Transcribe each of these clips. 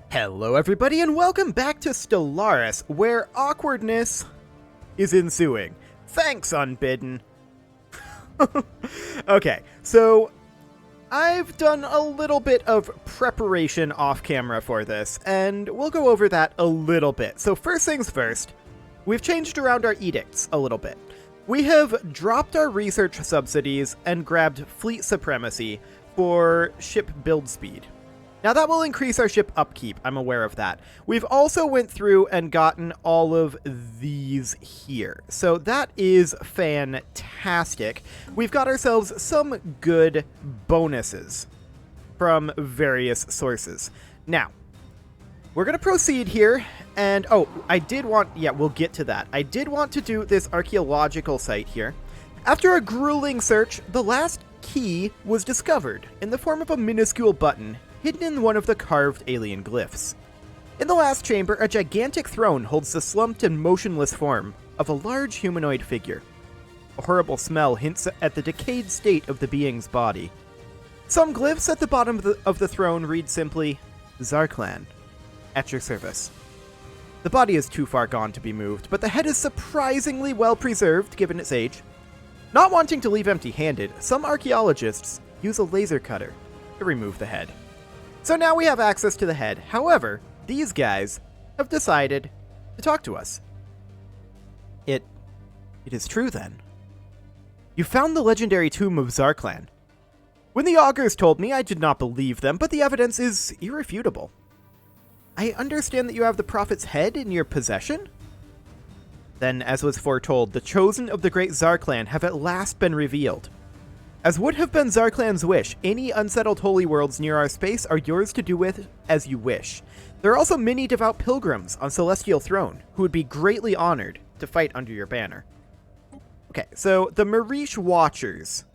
Hello everybody and welcome back to Stellaris, where awkwardness is ensuing. Thanks, Unbidden. Okay, so I've done a little bit of preparation off camera for this, and we'll go over that a little bit. So first things first, we've changed around our edicts a little bit. We have dropped our research subsidies and grabbed fleet supremacy for ship build speed. Now that will increase our ship upkeep, I'm aware of that. We've also went through and gotten all of these here. So that is fantastic. We've got ourselves some good bonuses from various sources. Now, we're going to proceed here, and we'll get to that. I did want to do this archaeological site here. After a grueling search, the last key was discovered in the form of a minuscule button hidden in one of the carved alien glyphs. In the last chamber, a gigantic throne holds the slumped and motionless form of a large humanoid figure. A horrible smell hints at the decayed state of the being's body. Some glyphs at the bottom of the throne read simply, Zarklan, at your service. The body is too far gone to be moved, but the head is surprisingly well preserved given its age. Not wanting to leave empty-handed, some archaeologists use a laser cutter to remove the head. So now we have access to the head. However, these guys have decided to talk to us. It is true then. You found the legendary tomb of Zarklan. When the augurs told me, I did not believe them, but the evidence is irrefutable. I understand that you have the prophet's head in your possession? Then, as was foretold, the chosen of the great Zarklan have at last been revealed. As would have been Zarklan's wish, any unsettled holy worlds near our space are yours to do with as you wish. There are also many devout pilgrims on Celestial Throne who would be greatly honored to fight under your banner. Okay, so the Marish Watchers.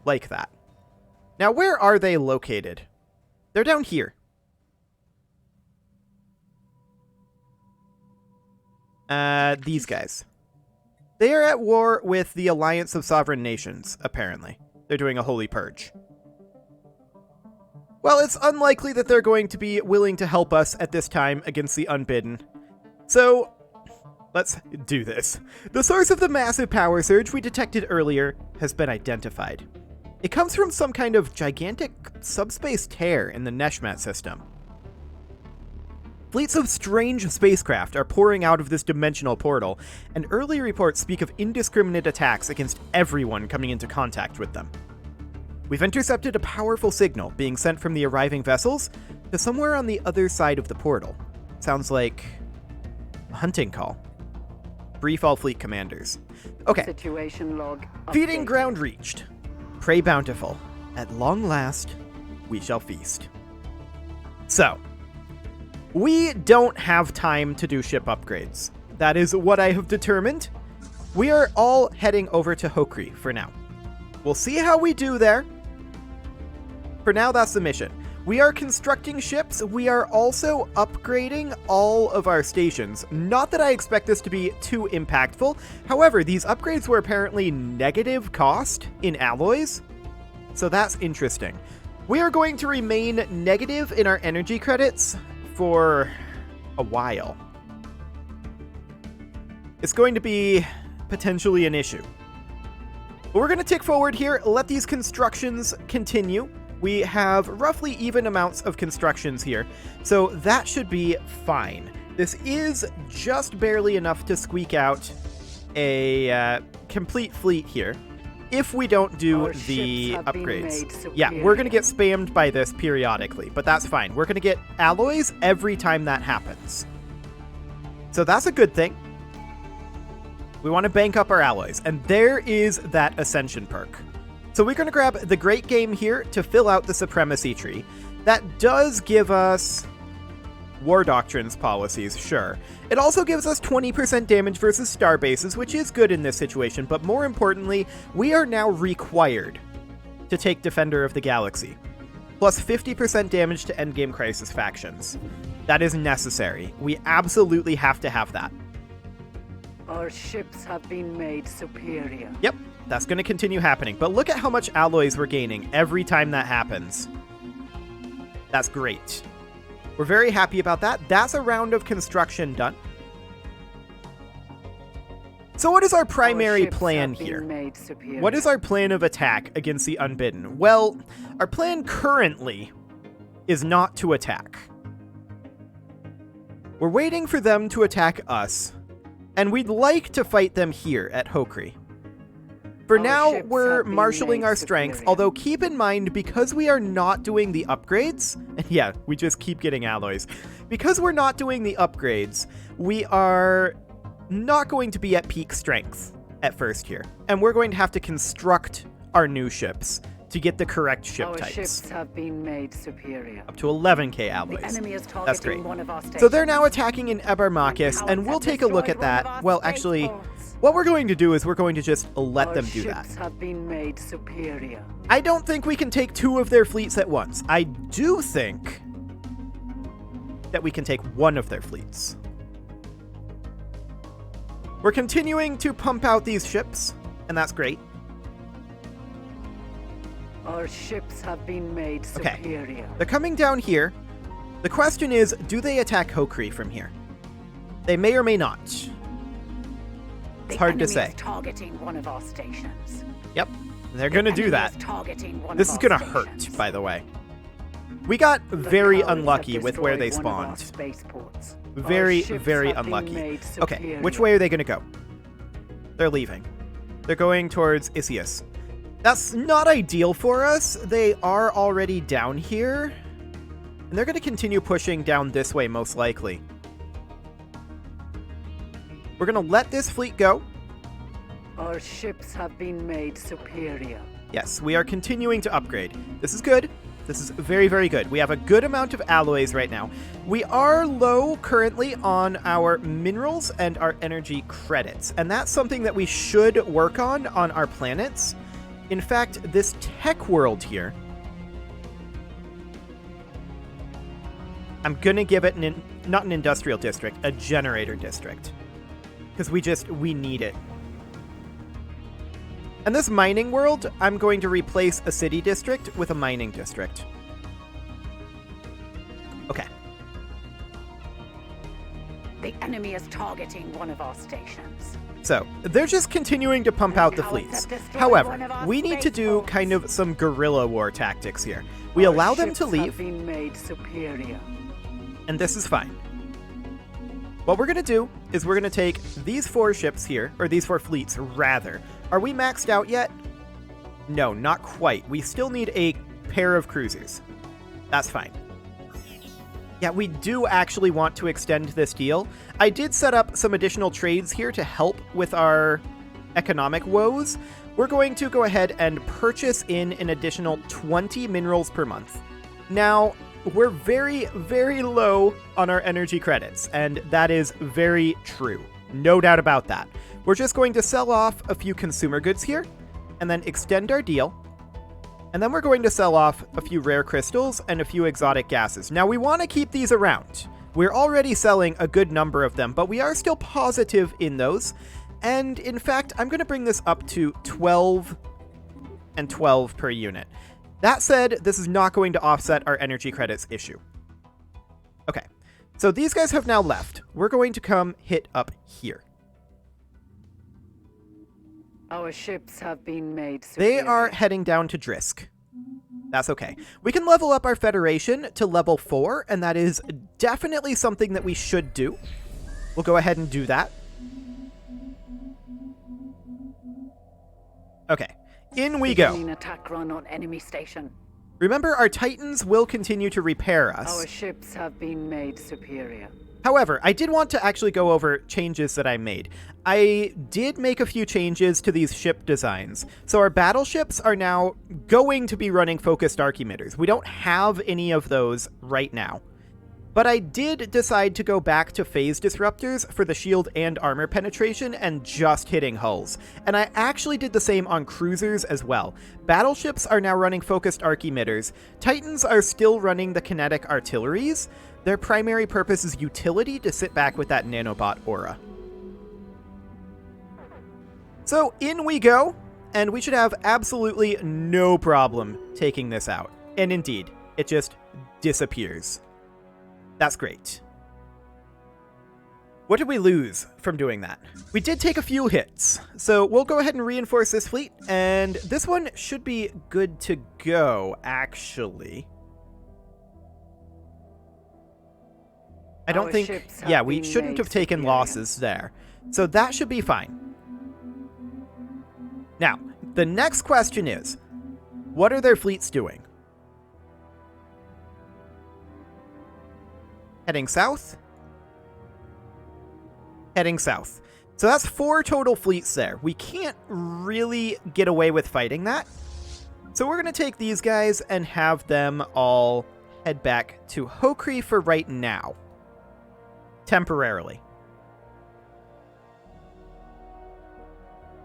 Like that. Now, where are they located? They're down here. These guys. They are at war with the Alliance of Sovereign Nations, apparently. They're doing a holy purge. Well, it's unlikely that they're going to be willing to help us at this time against the Unbidden. So, let's do this. The source of the massive power surge we detected earlier has been identified. It comes from some kind of gigantic subspace tear in the Neshmat system. Fleets of strange spacecraft are pouring out of this dimensional portal, and early reports speak of indiscriminate attacks against everyone coming into contact with them. We've intercepted a powerful signal being sent from the arriving vessels to somewhere on the other side of the portal. Sounds like a hunting call. Brief all fleet commanders. Okay. Situation log Feeding updated. ground reached. Prey bountiful. At long last, we shall feast. So, we don't have time to do ship upgrades. That is what I have determined. We are all heading over to Hokri for now. We'll see how we do there. For now, that's the mission. We are constructing ships. We are also upgrading all of our stations. Not that I expect this to be too impactful. However, these upgrades were apparently negative cost in alloys. So that's interesting. We are going to remain negative in our energy credits for a while. It's going to be potentially an issue. But we're going to tick forward here, let these constructions continue. We have roughly even amounts of constructions here, so that should be fine. This is just barely enough to squeak out a complete fleet here. If we don't do the upgrades. Yeah, we're going to get spammed by this periodically, but that's fine. We're going to get alloys every time that happens. So that's a good thing. We want to bank up our alloys, and there is that Ascension perk. So we're going to grab the Great Game here to fill out the Supremacy tree. That does give us War Doctrines policies, sure. It also gives us 20% damage versus star bases, which is good in this situation, but more importantly, we are now required to take Defender of the Galaxy, plus 50% damage to Endgame Crisis factions. That is necessary. We absolutely have to have that. Our ships have been made superior. Yep, that's going to continue happening, but look at how much alloys we're gaining every time that happens. That's great. We're very happy about that. That's a round of construction done. So what is our primary plan here? What is our plan of attack against the Unbidden? Well, our plan currently is not to attack. We're waiting for them to attack us, and we'd like to fight them here at Hokri. For now, we're marshaling our strength, although keep in mind, because we are not doing the upgrades, and yeah, we just keep getting alloys. Because we're not doing the upgrades, we are not going to be at peak strength at first here. And we're going to have to construct our new ships to get the correct ship Our types. ships have been made superior. Up to 11k alloys. The enemy is That's great. targeting one of our stations. So they're now attacking in Ebermakis, and we'll take a look at that. Well, actually, what we're going to do is we're going to just let them do that. Ships have been made superior. I don't think we can take 2 of their fleets at once. I do think that we can take 1 of their fleets. We're continuing to pump out these ships, and that's great. Our ships have been made superior. They're coming down here. The question is, do they attack Hokri from here? They may or may not. It's hard to say. Is targeting one of our stations. Yep, they're going to do that. This is going to hurt, by the way. We got very unlucky with where they spawned. Very, very unlucky. Okay, which way are they going to go? They're leaving. They're going towards Isius. That's not ideal for us. They are already down here. And they're going to continue pushing down this way, most likely. We're going to let this fleet go. Our ships have been made superior. Yes, we are continuing to upgrade. This is good. This is very, very good. We have a good amount of alloys right now. We are low currently on our minerals and our energy credits. And that's something that we should work on our planets. In fact, this tech world here, I'm going to give it not an industrial district, a generator district. Because we need it. And this mining world, I'm going to replace a city district with a mining district. Okay. The enemy is targeting one of our stations. So, they're just continuing to pump out the fleets. However, we need to do kind of some guerrilla war tactics here. We allow them to leave, been made superior. And this is fine. What we're going to do is we're going to take these 4 ships here, or these 4 fleets, rather. Are we maxed out yet? No, not quite. We still need a pair of cruisers. That's fine. Yeah, we do actually want to extend this deal. I did set up some additional trades here to help with our economic woes. We're going to go ahead and purchase in an additional 20 minerals per month. Now, we're very, very low on our energy credits, and that is very true. No doubt about that. We're just going to sell off a few consumer goods here, and then extend our deal. And then we're going to sell off a few rare crystals and a few exotic gases. Now, we want to keep these around. We're already selling a good number of them, but we are still positive in those. And in fact, I'm going to bring this up to 12 and 12 per unit. That said, this is not going to offset our energy credits issue. Okay, so these guys have now left. We're going to come hit up here. Our ships have been made superior. They are heading down to Drisk. That's okay. We can level up our Federation to level 4, and that is definitely something that we should do. We'll go ahead and do that. Okay, in we go. An attack run on enemy station. Remember, our Titans will continue to repair us. Our ships have been made superior. However, I did want to actually go over changes that I made. I did make a few changes to these ship designs. So our battleships are now going to be running focused arc emitters. We don't have any of those right now. But I did decide to go back to phase disruptors for the shield and armor penetration and just hitting hulls. And I actually did the same on cruisers as well. Battleships are now running focused arc emitters. Titans are still running the kinetic artilleries. Their primary purpose is utility to sit back with that nanobot aura. So in we go, and we should have absolutely no problem taking this out. And indeed, it just disappears. That's great. What did we lose from doing that? We did take a few hits, so we'll go ahead and reinforce this fleet, and this one should be good to go, actually. I don't think... Yeah, we shouldn't have taken losses there. So that should be fine. Now, the next question is, what are their fleets doing? Heading south? Heading south. So that's 4 total fleets there. We can't really get away with fighting that. So we're going to take these guys and have them all head back to Hokri for right now. Temporarily.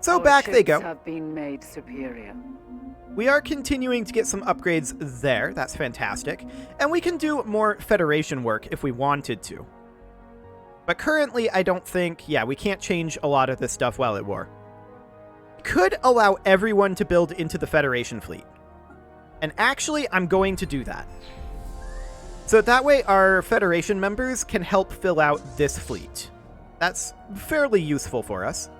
So back they go. Have been made superior. We are continuing to get some upgrades there. That's fantastic. And we can do more Federation work if we wanted to. But currently, I don't think... Yeah, we can't change a lot of this stuff while at war. Could allow everyone to build into the Federation fleet. And actually, I'm going to do that. So that way, our Federation members can help fill out this fleet. That's fairly useful for us.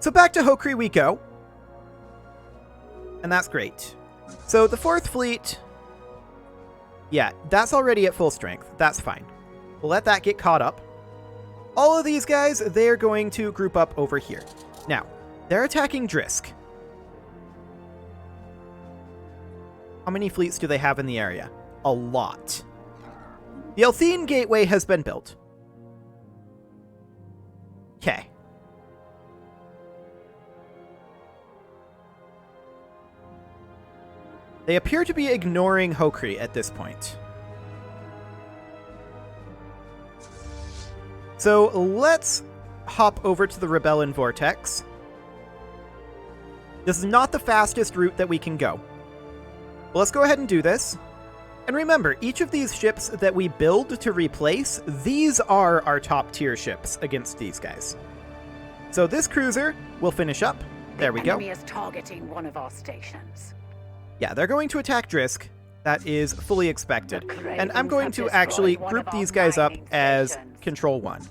So back to Hokri we go. And that's great. So the 4th fleet... Yeah, that's already at full strength. That's fine. We'll let that get caught up. All of these guys, they're going to group up over here. Now, they're attacking Drisk. How many fleets do they have in the area? A lot. The Elthene Gateway has been built. Okay. They appear to be ignoring Hokri at this point. So let's hop over to the Rebellion Vortex. This is not the fastest route that we can go. Well, let's go ahead and do this. And remember, each of these ships that we build to replace, these are our top tier ships against these guys. So this cruiser will finish up. There we go. The enemy is targeting one of our stations. Yeah, they're going to attack Drisk. That is fully expected. And I'm going to actually group these guys up as Control 1.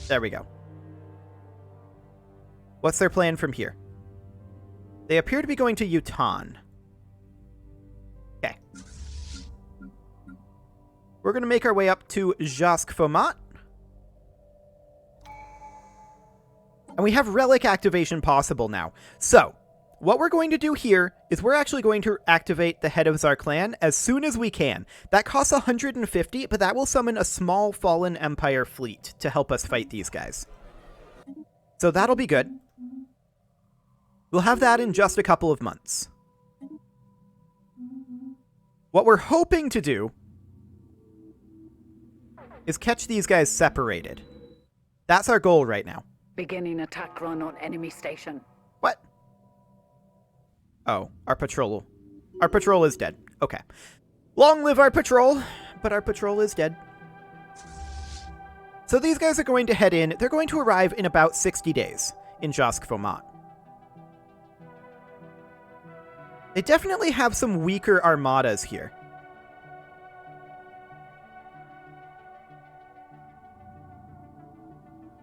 There we go. What's their plan from here? They appear to be going to Utan. Okay. We're going to make our way up to Jask Fomat. And we have relic activation possible now. So, what we're going to do here is we're actually going to activate the head of our clan as soon as we can. That costs 150, but that will summon a small Fallen Empire fleet to help us fight these guys. So that'll be good. We'll have that in just a couple of months. What we're hoping to do is catch these guys separated. That's our goal right now. Beginning attack run on enemy station. What? Oh, our patrol. Our patrol is dead. Okay. Long live our patrol, but our patrol is dead. So these guys are going to head in. They're going to arrive in about 60 days in Jask Fomat. They definitely have some weaker armadas here.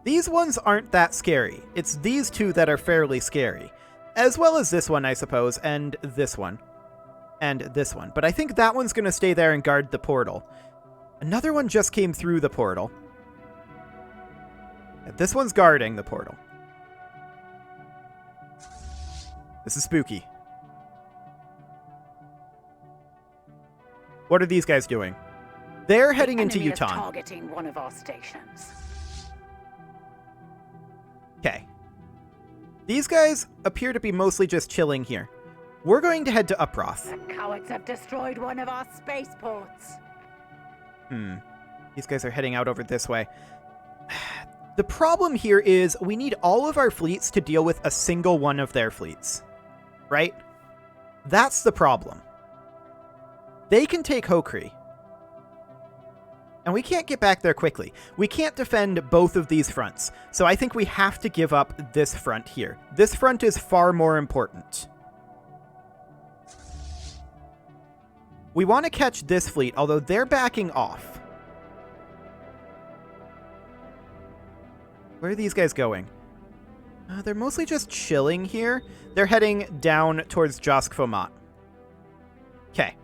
These ones aren't that scary. It's these two that are fairly scary. As well as this one, I suppose, and this one. And this one. But I think that one's going to stay there and guard the portal. Another one just came through the portal. This one's guarding the portal. This is spooky. What are these guys doing? They're heading into Utan. Targeting one of our stations. Okay. These guys appear to be mostly just chilling here. We're going to head to Uproth. The cowards have destroyed one of our spaceports. These guys are heading out over this way. The problem here is we need all of our fleets to deal with a single one of their fleets. Right? That's the problem. They can take Hokri. And we can't get back there quickly. We can't defend both of these fronts. So I think we have to give up this front here. This front is far more important. We want to catch this fleet, although they're backing off. Where are these guys going? They're mostly just chilling here. They're heading down towards Josk Fomat. Okay.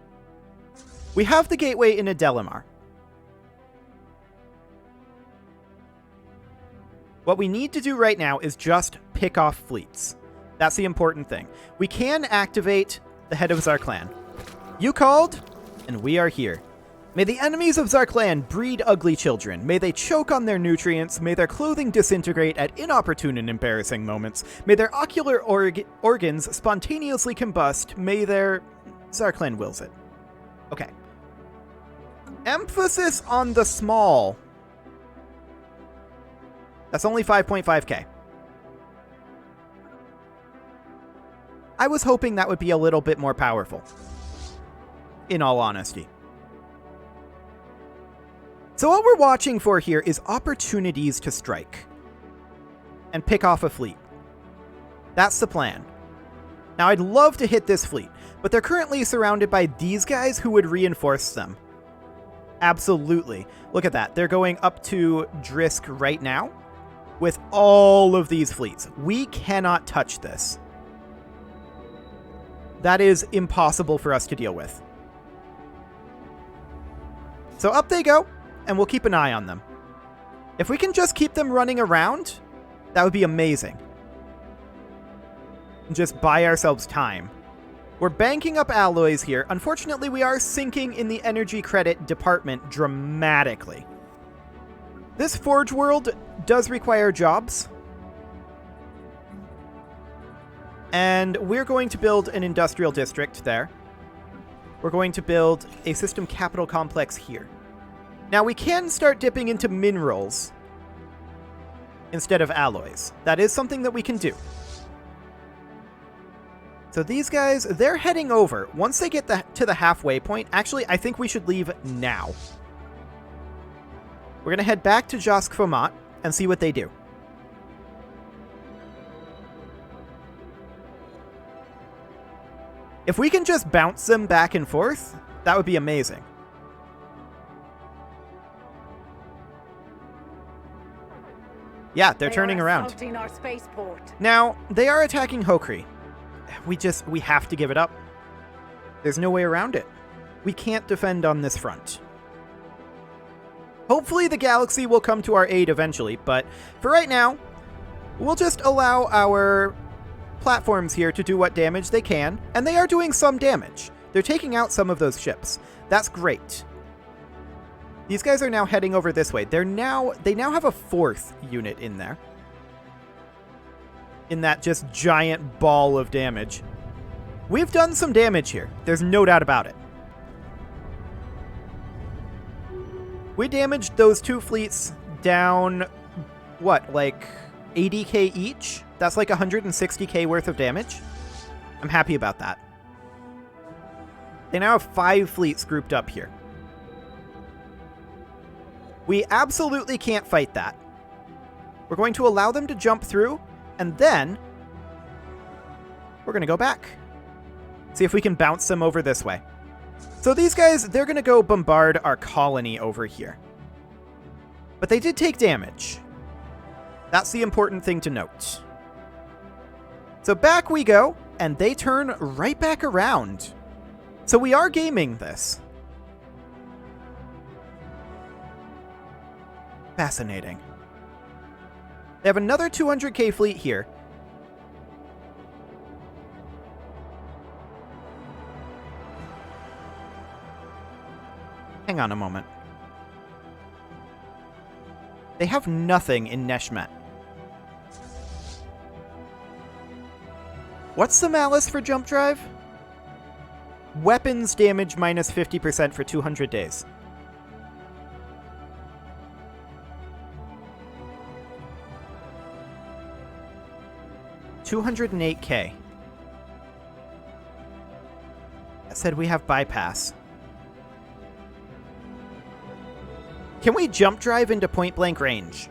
We have the gateway in Adelamar. What we need to do right now is just pick off fleets. That's the important thing. We can activate the head of Zarklan. You called, and we are here. May the enemies of Zarklan breed ugly children. May they choke on their nutrients. May their clothing disintegrate at inopportune and embarrassing moments. May their ocular organs spontaneously combust. May their... Zarklan wills it. Okay. Emphasis on the small. That's only 5.5k. I was hoping that would be a little bit more powerful. In all honesty. So what we're watching for here is opportunities to strike. And pick off a fleet. That's the plan. Now I'd love to hit this fleet, but they're currently surrounded by these guys who would reinforce them. Absolutely. Look at that. They're going up to Drisk right now with all of these fleets. We cannot touch this. That is impossible for us to deal with. So up they go, and we'll keep an eye on them. If we can just keep them running around, that would be amazing. Just buy ourselves time. We're banking up alloys here. Unfortunately, we are sinking in the energy credit department dramatically. This Forge world does require jobs. And we're going to build an industrial district there. We're going to build a system capital complex here. Now we can start dipping into minerals instead of alloys. That is something that we can do. So these guys, they're heading over. Once they get to the halfway point, actually, I think we should leave now. We're going to head back to Josk Fomat and see what they do. If we can just bounce them back and forth, that would be amazing. Yeah, they're turning around. Our spaceport. Now, they are attacking Hokri. We have to give it up. There's no way around it. We can't defend on this front. Hopefully the galaxy will come to our aid eventually, but for right now, we'll just allow our platforms here to do what damage they can, and they are doing some damage. They're taking out some of those ships. That's great. These guys are now heading over this way. They now have a fourth unit in there. In that just giant ball of damage. We've done some damage here. There's no doubt about it. We damaged those two fleets down, what, like 80k each? That's like 160k worth of damage. I'm happy about that. They now have 5 fleets grouped up here. We absolutely can't fight that. We're going to allow them to jump through, and then we're going to go back. See if we can bounce them over this way. So these guys, they're going to go bombard our colony over here. But they did take damage. That's the important thing to note. So back we go, and they turn right back around. So we are gaming this. Fascinating. They have another 200k fleet here. Hang on a moment. They have nothing in Neshmet. What's the malice for jump drive? Weapons damage minus 50% for 200 days. $208k. That said we have bypass. Can we jump drive into point blank range?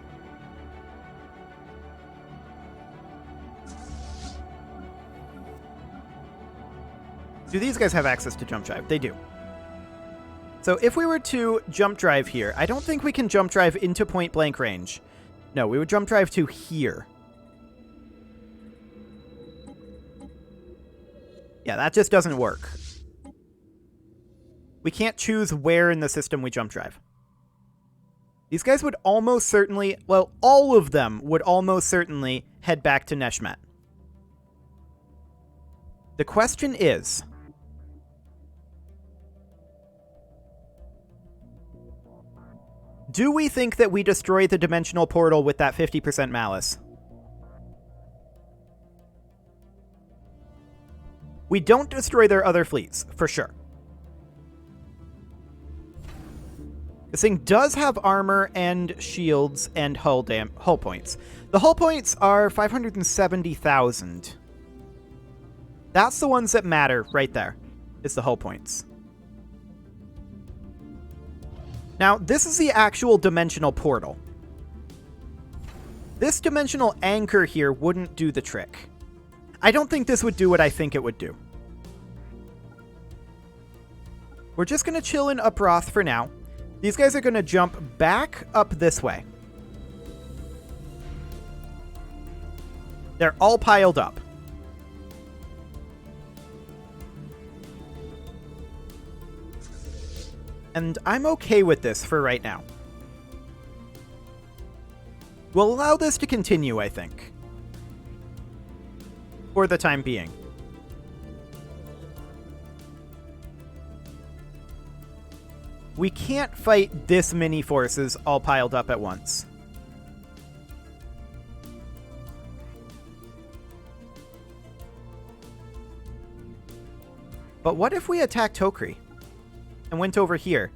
Do these guys have access to jump drive? They do. So if we were to jump drive here, I don't think we can jump drive into point blank range. No, we would jump drive to here. Yeah, that just doesn't work. We can't choose where in the system we jump drive. These guys would almost certainly, well, all of them would almost certainly head back to Neshmet. The question is, do we think that we destroy the dimensional portal with that 50% malice? We don't destroy their other fleets, for sure. This thing does have armor and shields and hull points. The hull points are 570,000. That's the ones that matter right there, is the hull points. Now, this is the actual dimensional portal. This dimensional anchor here wouldn't do the trick. I don't think this would do what I think it would do. We're just going to chill in Uproth for now. These guys are going to jump back up this way. They're all piled up. And I'm okay with this for right now. We'll allow this to continue, I think. For the time being. We can't fight this many forces all piled up at once. But what if we attacked Tokri and went over here,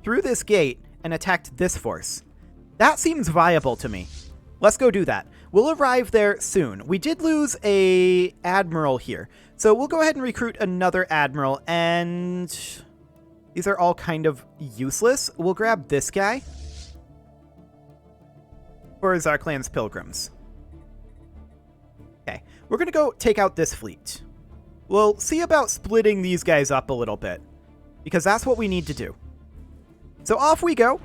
through this gate, and attacked this force? That seems viable to me. Let's go do that. We'll arrive there soon. We did lose a admiral here, so we'll go ahead and recruit another admiral, and these are all kind of useless. We'll grab this guy for Zarklan's Pilgrims. Okay, we're going to go take out this fleet. We'll see about splitting these guys up a little bit, because that's what we need to do. So off we go.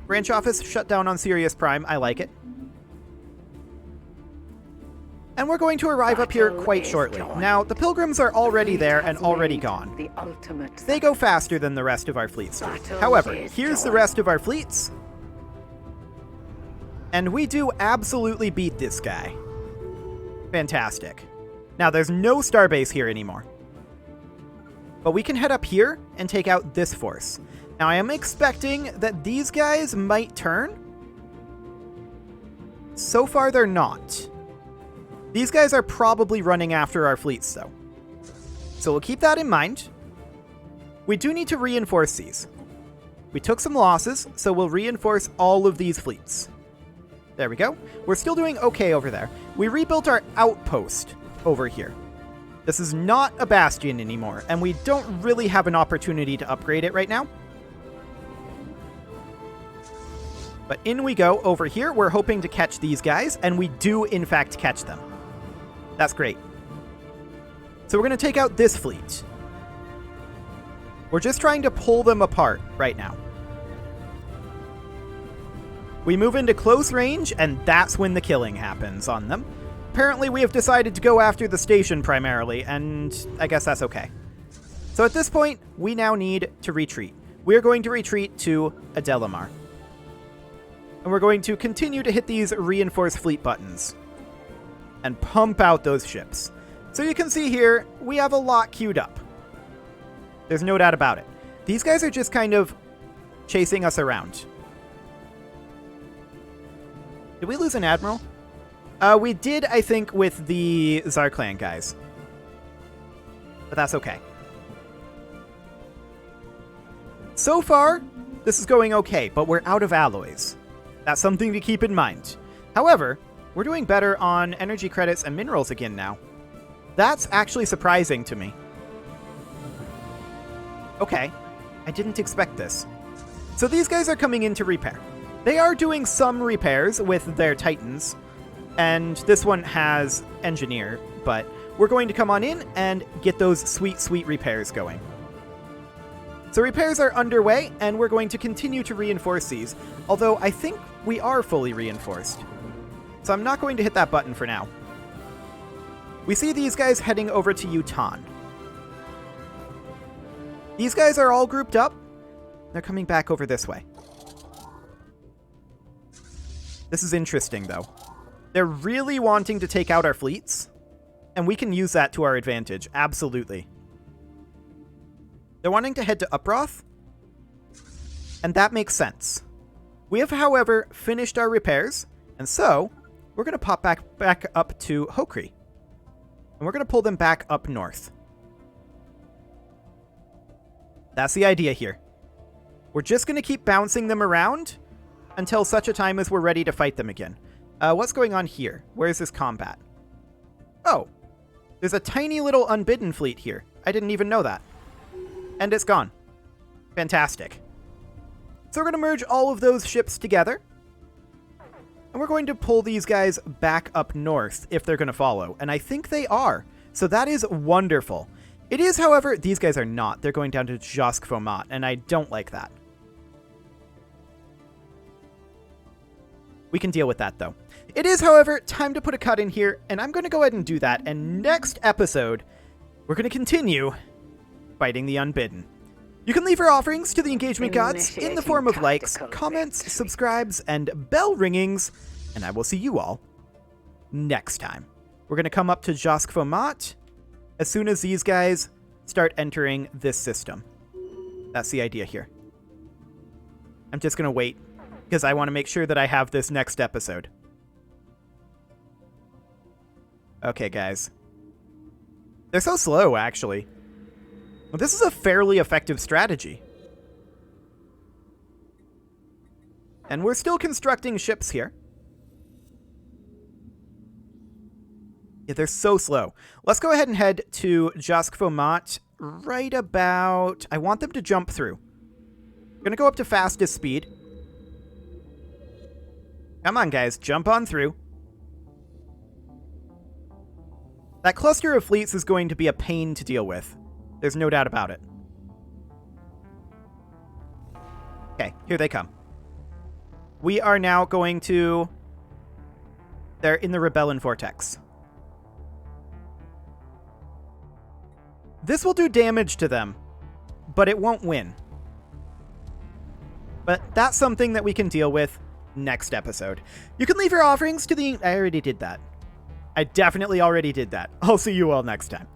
Branch office shut down on Sirius Prime. I like it. And we're going to arrive up here quite shortly. Now, the Pilgrims are already there and already gone. They go faster than the rest of our fleets. However, here's the rest of our fleets. And we do absolutely beat this guy. Fantastic. Now, there's no starbase here anymore. But we can head up here and take out this force. Now, I am expecting that these guys might turn. So far, they're not. These guys are probably running after our fleets, though. So we'll keep that in mind. We do need to reinforce these. We took some losses, so we'll reinforce all of these fleets. There we go. We're still doing okay over there. We rebuilt our outpost over here. This is not a bastion anymore, and we don't really have an opportunity to upgrade it right now. But in we go over here. We're hoping to catch these guys, and we do, in fact, catch them. That's great. So we're going to take out this fleet. We're just trying to pull them apart right now. We move into close range, and that's when the killing happens on them. Apparently, we have decided to go after the station primarily, and I guess that's okay. So at this point, we now need to retreat. We're going to retreat to Adelamar. And we're going to continue to hit these reinforce fleet buttons and pump out those ships. So you can see here, we have a lot queued up. There's no doubt about it. These guys are just kind of chasing us around. Did we lose an admiral? We did, I think, with the Zarklan guys. But that's okay. So far, this is going okay, but we're out of alloys. That's something to keep in mind. However, we're doing better on energy credits and minerals again now. That's actually surprising to me. Okay, I didn't expect this. So these guys are coming in to repair. They are doing some repairs with their Titans, and this one has Engineer, but we're going to come on in and get those sweet, sweet repairs going. So repairs are underway, and we're going to continue to reinforce these, although I think we are fully reinforced. So I'm not going to hit that button for now. We see these guys heading over to Utan. These guys are all grouped up. They're coming back over this way. This is interesting, though. They're really wanting to take out our fleets, and we can use that to our advantage, absolutely. They're wanting to head to Uproth, and that makes sense. We have, however, finished our repairs, and so we're going to pop back up to Hokri, and we're going to pull them back up north. That's the idea here. We're just going to keep bouncing them around until such a time as we're ready to fight them again. What's going on here? Where is this combat? Oh, there's a tiny little Unbidden fleet here. I didn't even know that. And it's gone. Fantastic. So we're going to merge all of those ships together. And we're going to pull these guys back up north if they're going to follow. And I think they are. So that is wonderful. It is, however, these guys are not. They're going down to Josk Fomat, and I don't like that. We can deal with that, though. It is, however, time to put a cut in here, and I'm going to go ahead and do that. And next episode, we're going to continue fighting the Unbidden. You can leave your offerings to the engagement gods in the form of likes, comments, subscribes, and bell ringings, and I will see you all next time. We're going to come up to Josk Fomat as soon as these guys start entering this system. That's the idea here. I'm just going to wait, because I want to make sure that I have this next episode. Okay, guys. They're so slow, actually. Well, this is a fairly effective strategy. And we're still constructing ships here. Yeah, they're so slow. Let's go ahead and head to Josk Fomat right about... I want them to jump through. I'm going to go up to fastest speed. Come on, guys. Jump on through. That cluster of fleets is going to be a pain to deal with. There's no doubt about it. Okay, here they come. We are now going to... They're in the Rebellion Vortex. This will do damage to them, but it won't win. But that's something that we can deal with next episode. You can leave your offerings to the... I already did that. I definitely already did that. I'll see you all next time.